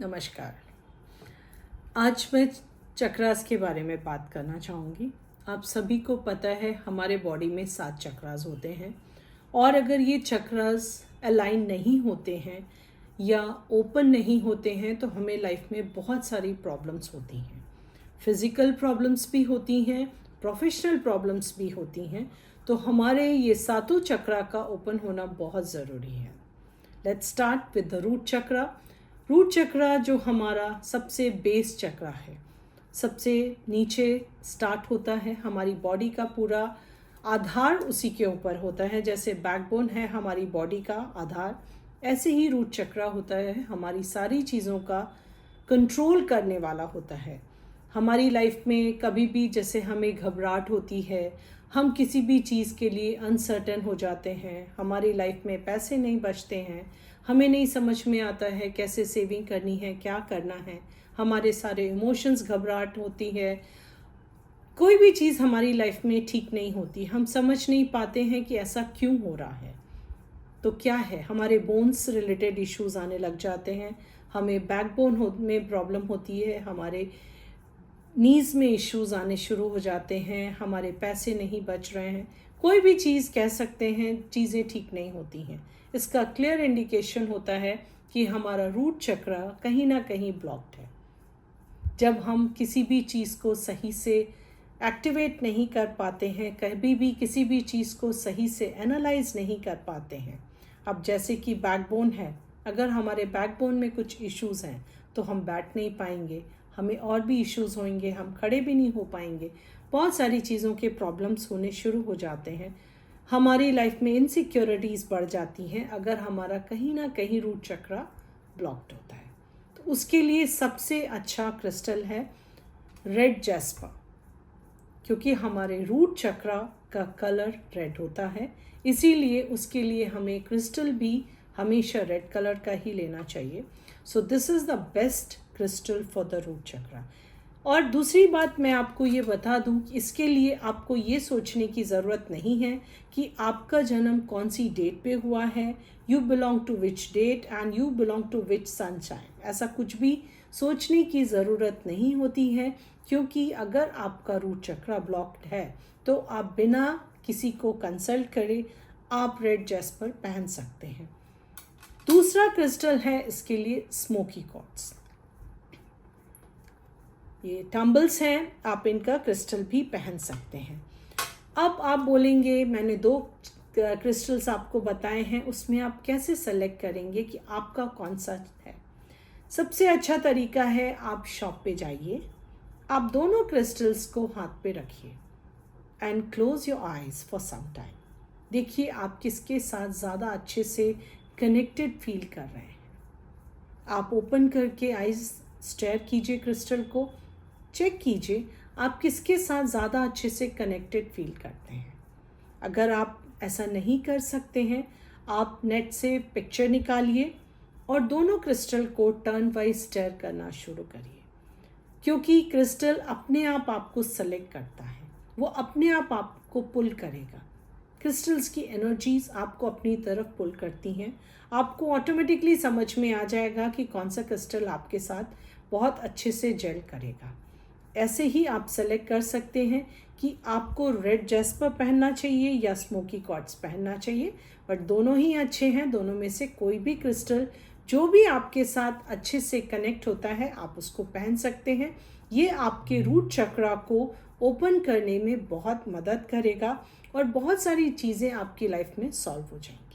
नमस्कार। आज मैं चक्रास के बारे में बात करना चाहूँगी। आप सभी को पता है हमारे बॉडी में 7 चक्रास होते हैं और अगर ये चक्रास अलाइन नहीं होते हैं या ओपन नहीं होते हैं तो हमें लाइफ में बहुत सारी प्रॉब्लम्स होती हैं। फिज़िकल प्रॉब्लम्स भी होती हैं, प्रोफेशनल प्रॉब्लम्स भी होती हैं। तो हमारे ये सातों चक्रा का ओपन होना बहुत ज़रूरी है। Let's start with the root chakra. Root chakra जो हमारा सबसे बेस चक्रा है, सबसे नीचे स्टार्ट होता है। हमारी बॉडी का पूरा आधार उसी के ऊपर होता है। जैसे बैकबोन है हमारी बॉडी का आधार, ऐसे ही रूट चक्रा होता है, हमारी सारी चीज़ों का कंट्रोल करने वाला होता है। हमारी लाइफ में कभी भी जैसे हमें घबराहट होती है, हम किसी भी चीज़ के लिए अनसर्टेन हो जाते हैं, हमारी लाइफ में पैसे नहीं बचते हैं, हमें नहीं समझ में आता है कैसे सेविंग करनी है, क्या करना है, हमारे सारे इमोशंस घबराहट होती है, कोई भी चीज़ हमारी लाइफ में ठीक नहीं होती, हम समझ नहीं पाते हैं कि ऐसा क्यों हो रहा है। तो क्या है, हमारे बोन्स रिलेटेड इश्यूज आने लग जाते हैं, हमें बैकबोन में प्रॉब्लम होती है, हमारे नीज़ में इश्यूज आने शुरू हो जाते हैं, हमारे पैसे नहीं बच रहे हैं, कोई भी चीज़ कह सकते हैं, चीज़ें ठीक नहीं होती हैं। इसका क्लियर इंडिकेशन होता है कि हमारा रूट चक्रा कहीं ना कहीं ब्लॉक्ड है। जब हम किसी भी चीज़ को सही से एक्टिवेट नहीं कर पाते हैं, कभी भी किसी भी चीज़ को सही से एनालाइज नहीं कर पाते हैं। अब जैसे कि बैकबोन है, अगर हमारे बैकबोन में कुछ इश्यूज़ हैं तो हम बैठ नहीं पाएंगे, हमें और भी इश्यूज़ होंगे, हम खड़े भी नहीं हो पाएंगे, बहुत सारी चीज़ों के प्रॉब्लम्स होने शुरू हो जाते हैं। हमारी लाइफ में इनसिक्योरिटीज़ बढ़ जाती हैं अगर हमारा कहीं ना कहीं रूट चक्रा ब्लॉक्ड होता है। तो उसके लिए सबसे अच्छा क्रिस्टल है रेड जैस्पर, क्योंकि हमारे रूट चक्रा का कलर रेड होता है, इसीलिए उसके लिए हमें क्रिस्टल भी हमेशा रेड कलर का ही लेना चाहिए। So this is the best crystal for the root chakra. और दूसरी बात मैं आपको ये बता दूं कि इसके लिए आपको ये सोचने की ज़रूरत नहीं है कि आपका जन्म कौन सी डेट पे हुआ है, you belong to which date and you belong to which sunshine. ऐसा कुछ भी सोचने की ज़रूरत नहीं होती है, क्योंकि अगर आपका रूट चक्रा ब्लॉक्ड है तो आप बिना किसी को कंसल्ट करे आप रेड जैस्पर पहन सकते हैं। दूसरा क्रिस्टल है इसके लिए स्मोकी क्वार्ट्ज। ये टम्बल्स हैं, आप इनका क्रिस्टल भी पहन सकते हैं। अब आप बोलेंगे मैंने 2 क्रिस्टल्स आपको बताए हैं, उसमें आप कैसे सेलेक्ट करेंगे कि आपका कौन सा है। सबसे अच्छा तरीका है आप शॉप पे जाइए, आप दोनों क्रिस्टल्स को हाथ पे रखिए and close your eyes for some time. देखिए आप किसके साथ ज़्यादा अच्छे से कनेक्टेड फील कर रहे हैं। आप ओपन करके आइज स्टेयर कीजिए, क्रिस्टल को चेक कीजिए आप किसके साथ ज़्यादा अच्छे से कनेक्टेड फील करते हैं। अगर आप ऐसा नहीं कर सकते हैं, आप नेट से पिक्चर निकालिए और दोनों क्रिस्टल को टर्न वाइज स्टेयर करना शुरू करिए, क्योंकि क्रिस्टल अपने आप आपको सेलेक्ट करता है, वो अपने आप आपको पुल करेगा। क्रिस्टल्स की एनर्जीज आपको अपनी तरफ पुल करती हैं। आपको ऑटोमेटिकली समझ में आ जाएगा कि कौन सा क्रिस्टल आपके साथ बहुत अच्छे से जेल करेगा। ऐसे ही आप सेलेक्ट कर सकते हैं कि आपको रेड जैस्पर पहनना चाहिए या स्मोकी क्वार्ट्ज पहनना चाहिए, बट दोनों ही अच्छे हैं। दोनों में से कोई भी क्रिस्टल जो भी आपके साथ अच्छे से कनेक्ट होता है आप उसको पहन सकते हैं। ये आपके रूट चक्रा को ओपन करने में बहुत मदद करेगा और बहुत सारी चीज़ें आपकी लाइफ में सॉल्व हो जाएंगी।